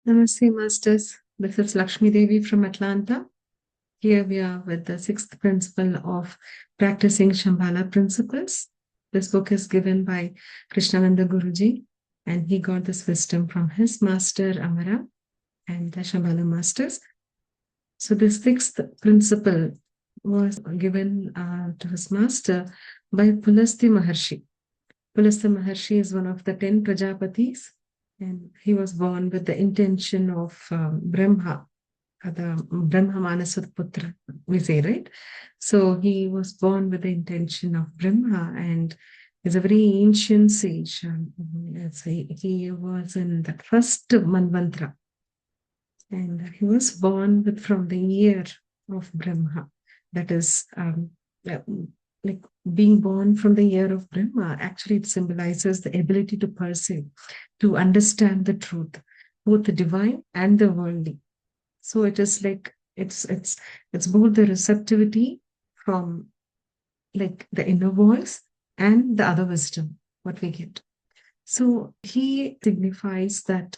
Namaste, Masters. This is Lakshmi Devi from Atlanta. Here we are with the sixth principle of practicing Shambala Principles. This book is given by Krishnananda Guruji, and he got this wisdom from his master Amara and the Shambhala Masters. So, the sixth principle was given to his master by Pulastya Maharashi. Pulastya Maharashi is one of the 10 Prajapatis, and he was born with the intention of Brahma, the Brahma Manasat Putra, we say, right? So he was born with the intention of Brahma and is a very ancient sage. He was in the first Manvantra, and he was born with from the year of Brahma. That is, like being born from the year of Brahma, actually it symbolizes the ability to perceive, to understand the truth, both the divine and the worldly. So it is like it's both the receptivity from like the inner voice and the other wisdom, what we get. So he signifies that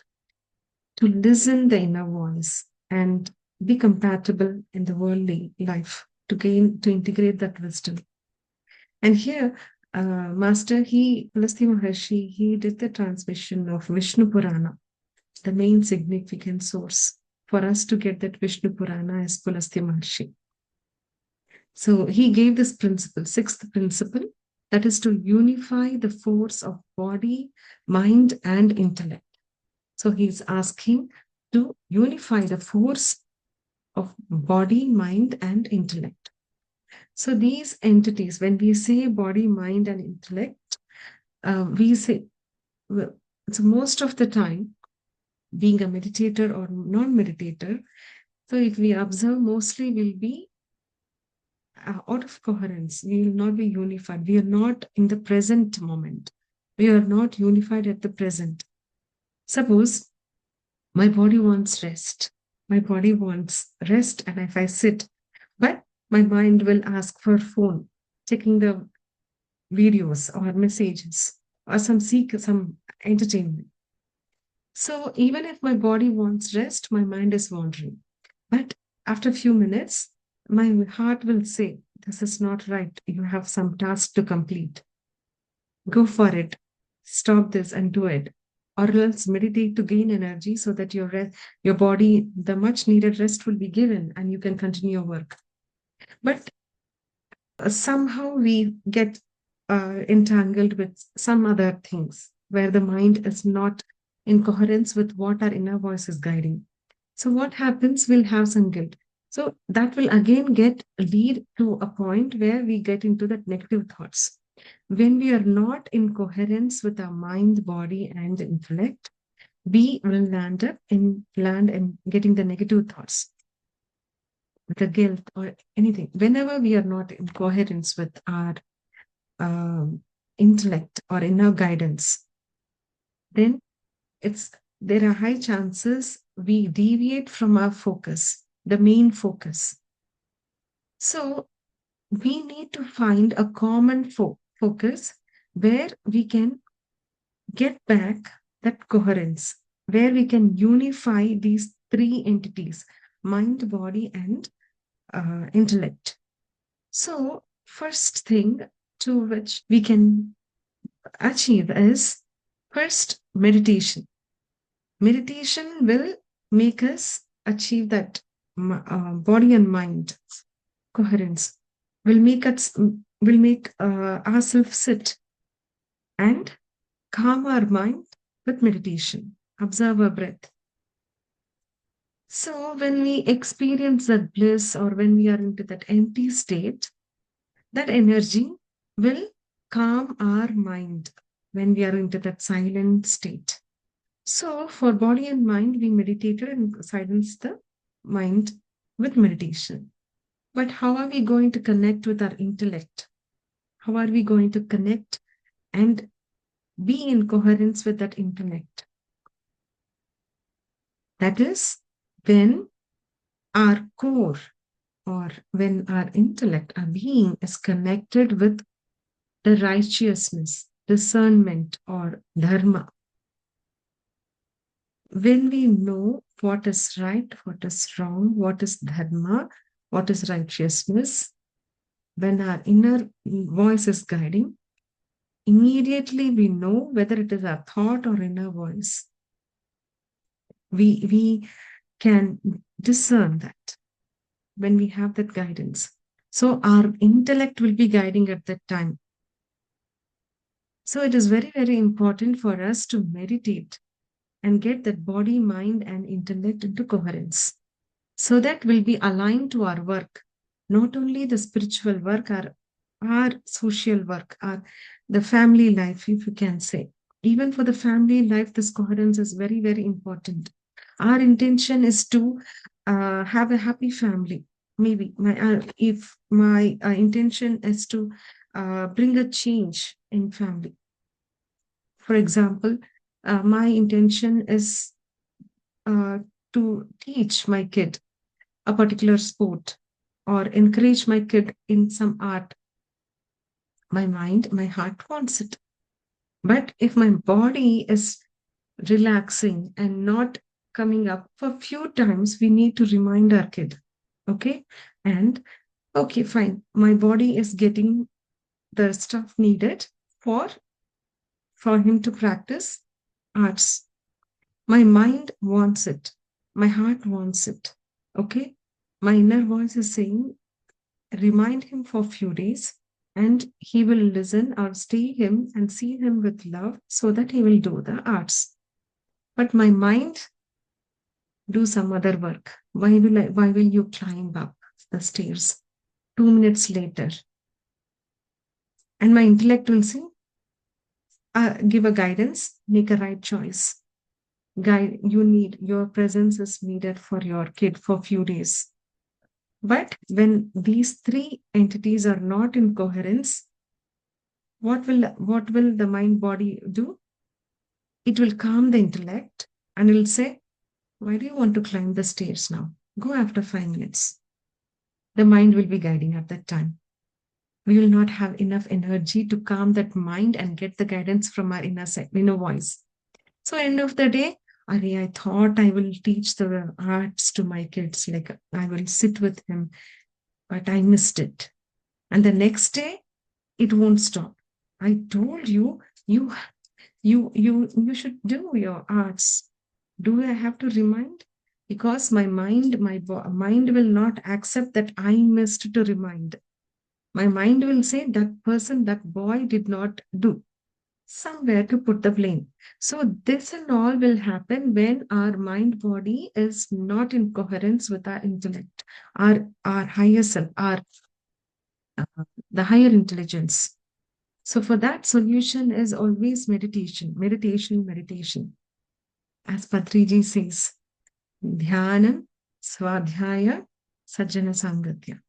to listen the inner voice and be compatible in the worldly life to integrate that wisdom. And here, Master, Pulasty Maharashi, he did the transmission of Vishnu Purana, the main significant source for us to get that Vishnu Purana is Pulastya Maharashi. So he gave this principle, sixth principle, that is to unify the force of body, mind, and intellect. So he's asking to unify the force of body, mind, and intellect. So these entities, when we say body, mind, and intellect, we say, well, so most of the time, being a meditator or non-meditator, so if we observe, mostly will be out of coherence. We will not be unified. We are not in the present moment. We are not unified at the present. Suppose my body wants rest. My body wants rest, and if I sit, but my mind will ask for phone, checking the videos or messages or some entertainment. So even if my body wants rest, my mind is wandering. But after a few minutes, my heart will say, this is not right. You have some task to complete. Go for it. Stop this and do it. Or else meditate to gain energy so that your body, the much needed rest will be given and you can continue your work. But somehow we get entangled with some other things where the mind is not in coherence with what our inner voice is guiding. So what happens? We'll have some guilt. So that will again lead to a point where we get into that negative thoughts. When we are not in coherence with our mind, body, and intellect, we will land in getting the negative thoughts, the guilt or anything. Whenever we are not in coherence with our intellect or inner guidance, then there are high chances we deviate from our focus, the main focus. So we need to find a common focus where we can get back that coherence, where we can unify these three entities, mind, body, and intellect. So first thing to which we can achieve is first meditation. Meditation will make us achieve that body and mind coherence. Will make ourselves sit and calm our mind with meditation. Observe our breath. So when we experience that bliss or when we are into that empty state, that energy will calm our mind when we are into that silent state. So for body and mind, we meditated and silenced the mind with meditation. But how are we going to connect with our intellect? How are we going to connect and be in coherence with that intellect? That is when our core or when our intellect, our being is connected with the righteousness, discernment, or dharma. When we know what is right, what is wrong, what is dharma, what is righteousness, when our inner voice is guiding, immediately we know whether it is our thought or inner voice. We can discern that when we have that guidance. So our intellect will be guiding at that time. So it is very, very important for us to meditate and get that body, mind, and intellect into coherence. So that will be aligned to our work, not only the spiritual work, our social work, our the family life, if you can say. Even for the family life, this coherence is very, very important. Our intention is to have a happy family. Maybe if my intention is to bring a change in family. For example, my intention is uh, to teach my kid a particular sport or encourage my kid in some art. My mind, my heart wants it. But if my body is relaxing and not coming up for a few times, we need to remind our kid. Okay. And okay, fine. My body is getting the stuff needed for for him to practice arts. My mind wants it. My heart wants it. Okay. My inner voice is saying, remind him for a few days and he will listen or stay him and see him with love so that he will do the arts. But my mind do some other work. Why will you climb up the stairs 2 minutes later? And my intellect will say, give a guidance, make a right choice. Guide, you need your presence is needed for your kid for a few days. But when these three entities are not in coherence, what will the mind body do? It will calm the intellect and it'll say, why do you want to climb the stairs now? Go after 5 minutes. The mind will be guiding at that time. We will not have enough energy to calm that mind and get the guidance from our inner voice. So end of the day, I thought I will teach the arts to my kids, like I will sit with him, but I missed it. And the next day, it won't stop. I told you, you should do your arts. Do I have to remind? Because my mind, mind will not accept that I missed to remind. My mind will say that person, that boy did not do somewhere to put the blame. So this and all will happen when our mind body is not in coherence with our intellect, our higher self, our the higher intelligence. So for that, solution is always meditation, meditation, meditation. As Patriji says, dhyanam, swadhyaya, sajjana sangatya.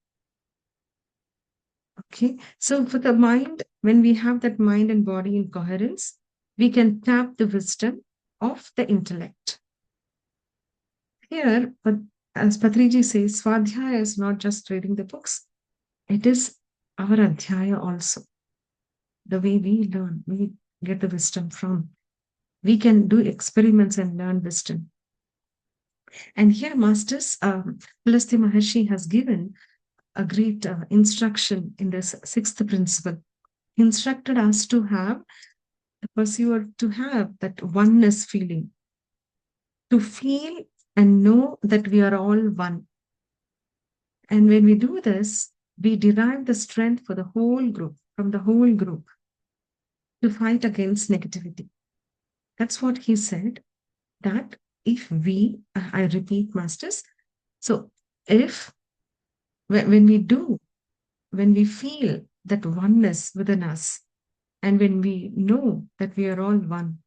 Okay. So for the mind, when we have that mind and body in coherence, we can tap the wisdom of the intellect. Here, but as Patriji says, Swadhyaya is not just reading the books, it is our Adhyaya also. The way we learn, we get the wisdom from. We can do experiments and learn wisdom. And here, Masters, Pulasty Maharashi has given a great instruction in this sixth principle. He instructed us to have the pursuer, to have that oneness feeling, to feel and know that we are all one. And when we do this, we derive the strength for the whole group, from the whole group, to fight against negativity. That's what he said, that if we, I repeat, Masters, so if, when we do, when we feel that oneness within us, and when we know that we are all one,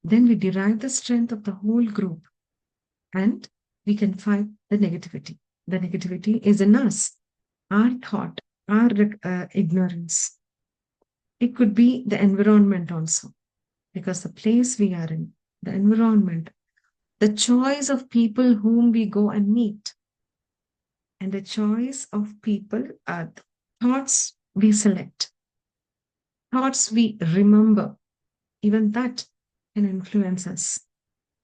then we derive the strength of the whole group and we can fight the negativity. The negativity is in us, our thought, our ignorance. It could be the environment also, because the place we are in, the environment, the choice of people whom we go and meet, and the choice of people are thoughts we select, thoughts we remember, even that can influence us.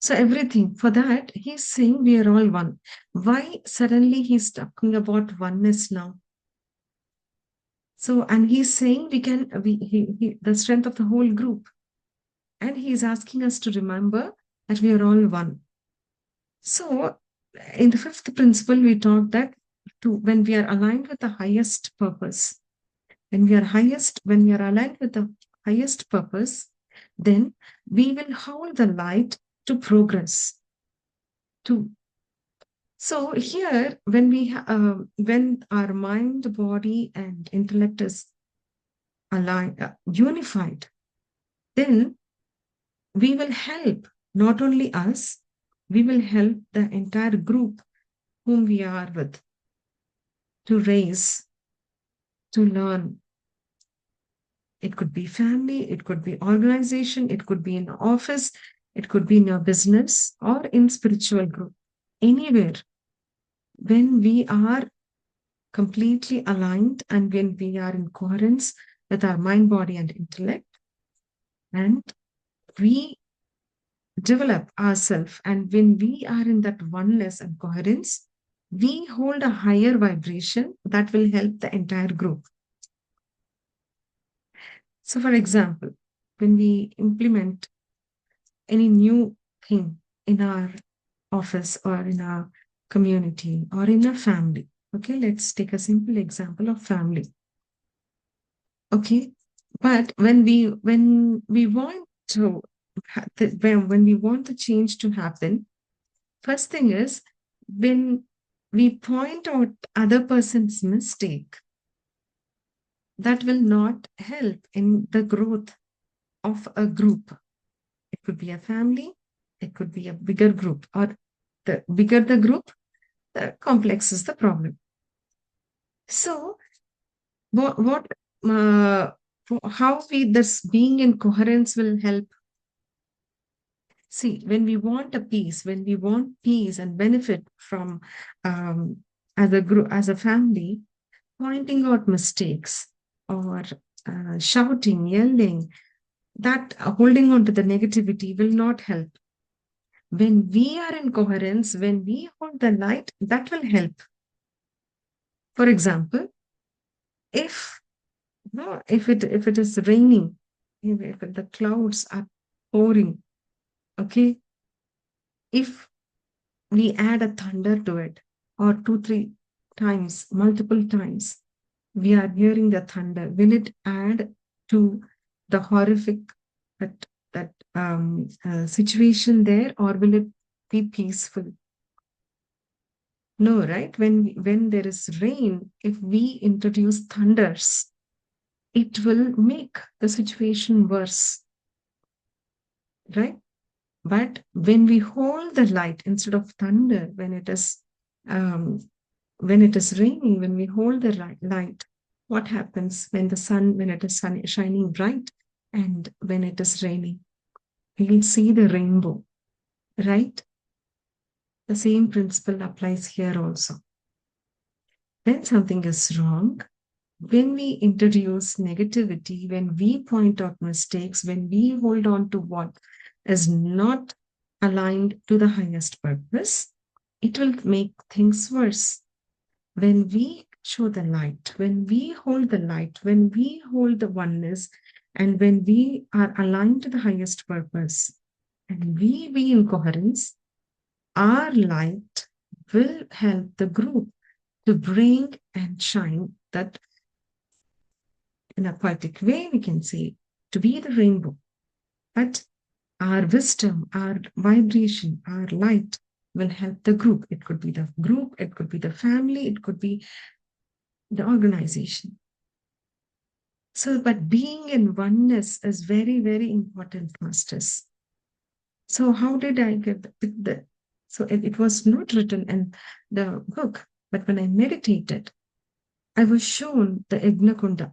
So everything for that, he's saying we are all one. Why suddenly he's talking about oneness now? So, and he's saying we can, the strength of the whole group. And he's asking us to remember that we are all one. So, in the fifth principle, we talk that when we are aligned with the highest purpose, when we are aligned with the highest purpose, then we will hold the light to progress. To so here, when our mind, body, and intellect is aligned, unified, then we will help not only us, we will help the entire group whom we are with to raise, to learn. It could be family, it could be organization, it could be in office, it could be in a business or in spiritual group. Anywhere, when we are completely aligned and when we are in coherence with our mind, body, and intellect, and we develop ourselves, and when we are in that oneness and coherence, we hold a higher vibration that will help the entire group. So, for example, when we implement any new thing in our office or in our community or in a family, okay, let's take a simple example of family. Okay, but when we want to when we want the change to happen, first thing is when we point out other person's mistake, that will not help in the growth of a group. It could be a family, it could be a bigger group, or the bigger the group, the complex is the problem. So, what uh, how we this being in coherence will help. See, when we want a peace, when we want peace and benefit from as a group, as a family, pointing out mistakes or shouting, yelling, that holding on to the negativity will not help. When we are in coherence, when we hold the light, that will help. For example, if no, if it is raining, if the clouds are pouring, okay, if we add a thunder to it, or two, three times, multiple times, we are hearing the thunder. Will it add to the horrific situation there, or will it be peaceful? No, right? When there is rain, if we introduce thunders, it will make the situation worse, right? But when we hold the light instead of thunder, um, when it is raining, when we hold the light, what happens when it is shining bright and when it is raining? We'll see the rainbow, right? The same principle applies here also. When something is wrong, when we introduce negativity, when we point out mistakes, when we hold on to what is not aligned to the highest purpose, it will make things worse. When we show the light, when we hold the light, when we hold the oneness, and when we are aligned to the highest purpose, and we be in coherence, our light will help the group to bring and shine that in a poetic way, we can say, to be the rainbow. But our wisdom, our vibration, our light will help the group. It could be the group, it could be the family, it could be the organization. So, but being in oneness is very, very important, masters. So, how did I get the so it was not written in the book, but when I meditated, I was shown the Yajna,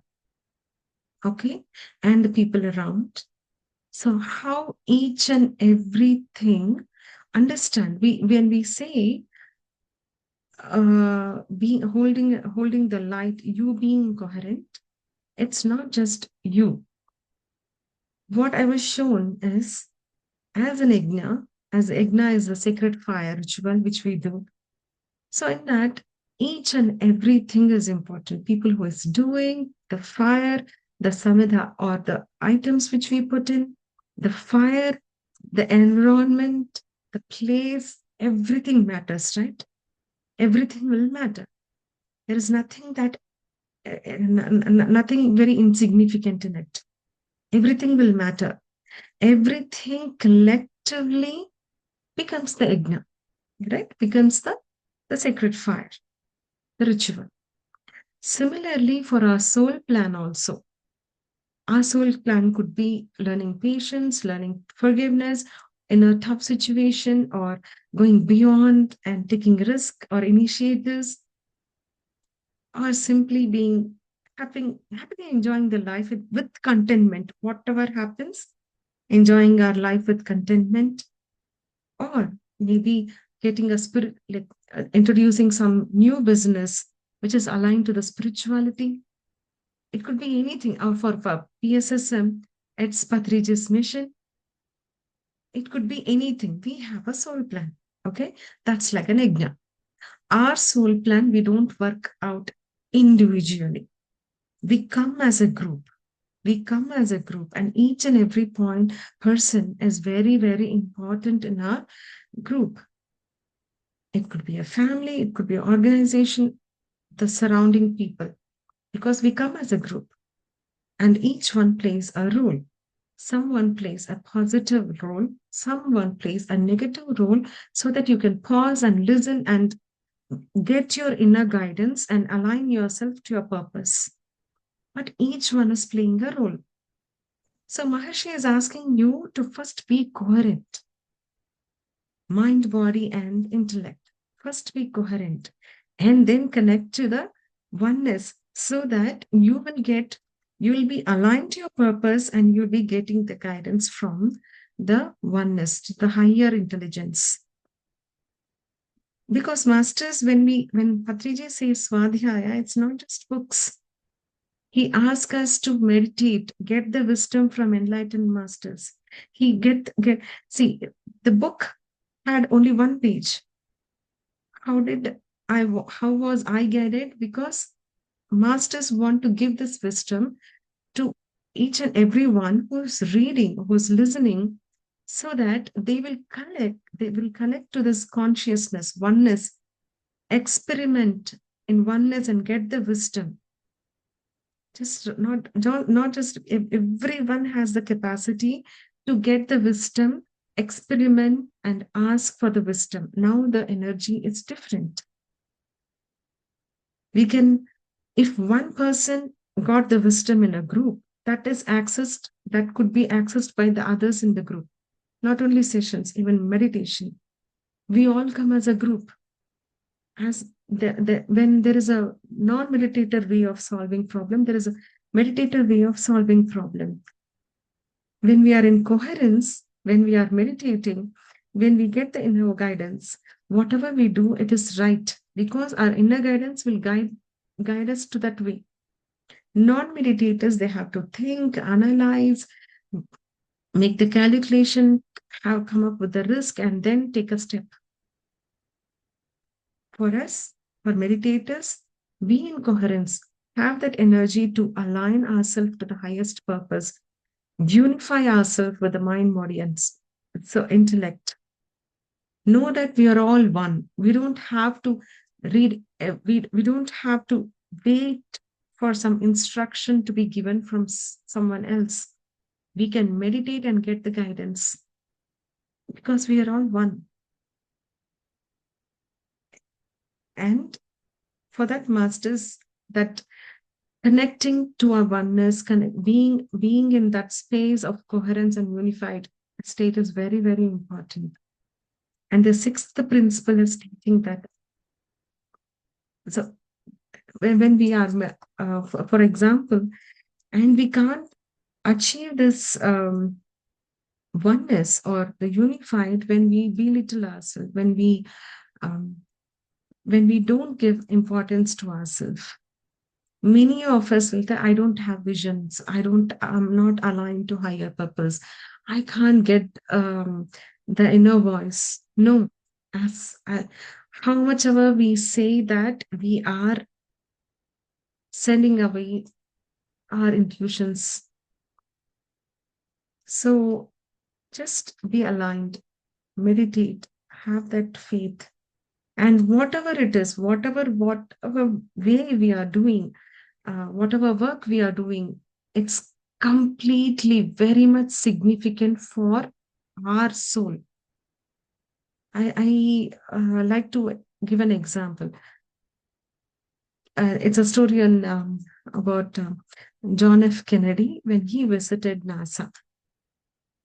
okay, and the people around. So how each and everything understand we when we say being holding the light, you being coherent, it's not just you. What I was shown is as an Yajna, as yajna is a sacred fire ritual which we do. So in that, each and everything is important. People who is doing the fire, the samidha or the items which we put in, the fire, the environment, the place, everything matters, right? Everything will matter. There is nothing that nothing very insignificant in it. Everything will matter. Everything collectively becomes the yajna, right? Becomes the sacred fire, the ritual. Similarly, for our soul plan also, our soul plan could be learning patience, learning forgiveness in a tough situation, or going beyond and taking risk or initiatives, or simply being happily enjoying the life with contentment, whatever happens, enjoying our life with contentment, or maybe getting a spirit, like introducing some new business which is aligned to the spirituality. It could be anything. Or for PSSM, it's Patriji's mission. It could be anything. We have a soul plan. Okay. That's like an yajna. Our soul plan, we don't work out individually. We come as a group. We come as a group, and each and every point person is very, very important in our group. It could be a family, it could be an organization, the surrounding people, because we come as a group and each one plays a role. Someone plays a positive role, someone plays a negative role, so that you can pause and listen and get your inner guidance and align yourself to your purpose. But each one is playing a role. So Maharishi is asking you to first be coherent, mind, body, and intellect. First be coherent and then connect to the oneness, so that you will be aligned to your purpose and you'll be getting the guidance from the oneness, the higher intelligence. Because masters, when Patriji says Swadhyaya, it's not just books. He asks us to meditate, get the wisdom from enlightened masters. He get see, the book had only one page. How did how was I guided? Because masters want to give this wisdom to each and every one who's reading, who's listening, so that they will connect to this consciousness, oneness, experiment in oneness and get the wisdom. Just not just everyone has the capacity to get the wisdom, experiment and ask for the wisdom. Now the energy is different. We can, if one person got the wisdom in a group, that could be accessed by the others in the group. Not only sessions, even meditation. We all come as a group. As when there is a non-meditative way of solving problem, there is a meditative way of solving problem. When we are in coherence, when we are meditating, when we get the inner guidance, whatever we do, it is right, because our inner guidance will guide us to that way. Non-meditators, they have to think, analyze, make the calculation, come up with the risk, and then take a step. For us, for meditators, be in coherence, have that energy to align ourselves to the highest purpose, unify ourselves with the mind, body, and so intellect. Know that we are all one. We don't have to we don't have to wait for some instruction to be given from someone else. We can meditate and get the guidance, because we are all one. And for that, masters, that connecting to our oneness, being in that space of coherence and unified state is very, very important. And the sixth principle is stating that, so when we are, for example, and we can't achieve this oneness or the unified when we belittle ourselves, um, when we don't give importance to ourselves. Many of us will say, I don't have visions. I'm not aligned to higher purpose. I can't get the inner voice. No, as how much ever we say that, we are sending away our intuitions. So just be aligned, meditate, have that faith. And whatever it is, whatever way we are doing, whatever work we are doing, it's completely very much significant for our soul. I like to give an example. It's a story about John F. Kennedy when he visited NASA.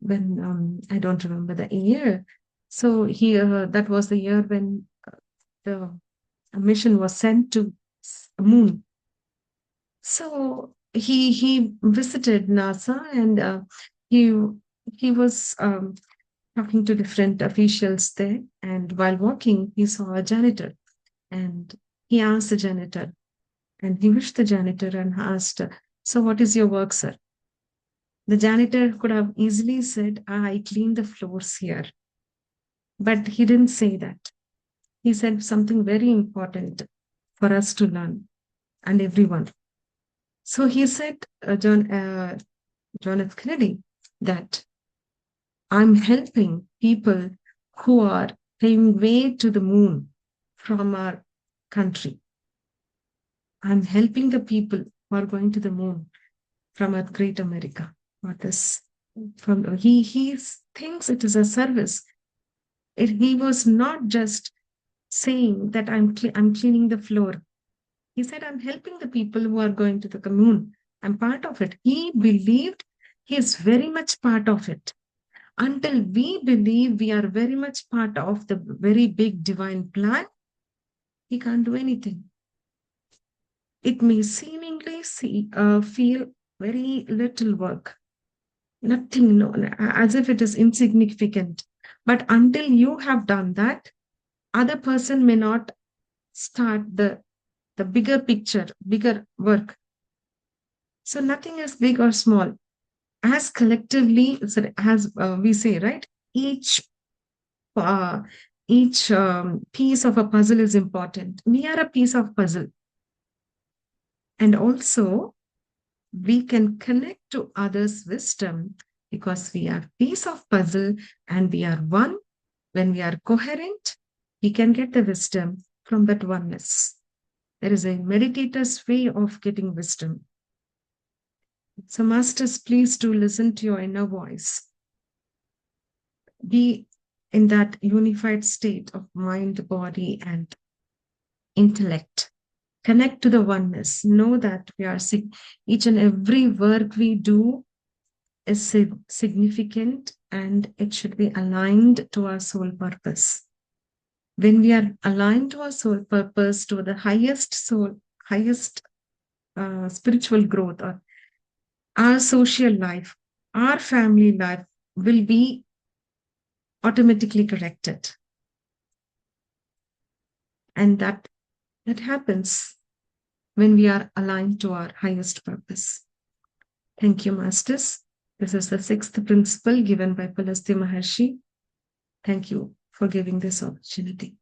When I don't remember the year. So that was the year when the mission was sent to moon. So he visited NASA, and he he was talking to different officials there. And while walking, he saw a janitor, and he asked the janitor, and he wished the janitor and asked, "So what is your work, sir?" The janitor could have easily said, "I clean the floors here." But he didn't say that. He said something very important for us to learn, and everyone. So he said, John F. Kennedy, that I'm helping people who are paying way to the moon from our country. I'm helping the people who are going to the moon from our great America. What is from he thinks it is a service. He was not just saying that I'm cleaning the floor. He said, I'm helping the people who are going to the moon. I'm part of it. He believed he is very much part of it. Until we believe we are very much part of the very big divine plan, he can't do anything. It may seemingly feel very little work, nothing, no, as if it is insignificant. But until you have done that, other person may not start the bigger picture, bigger work. So nothing is big or small. As collectively, as we say, right? Uh, each piece of a puzzle is important. We are a piece of puzzle, and also we can connect to others' wisdom because we are piece of puzzle and we are one. When we are coherent, we can get the wisdom from that oneness. There is a meditator's way of getting wisdom. So, masters, please do listen to your inner voice. Be in that unified state of mind, body, and intellect. Connect to the oneness. Know that we are each and every work we do is significant, and it should be aligned to our soul purpose. When we are aligned to our soul purpose, to the highest soul, highest spiritual growth, or our social life, our family life will be automatically corrected. And that happens when we are aligned to our highest purpose. Thank you, Masters. This is the sixth principle given by Pulastya Maharashi. Thank you for giving this opportunity.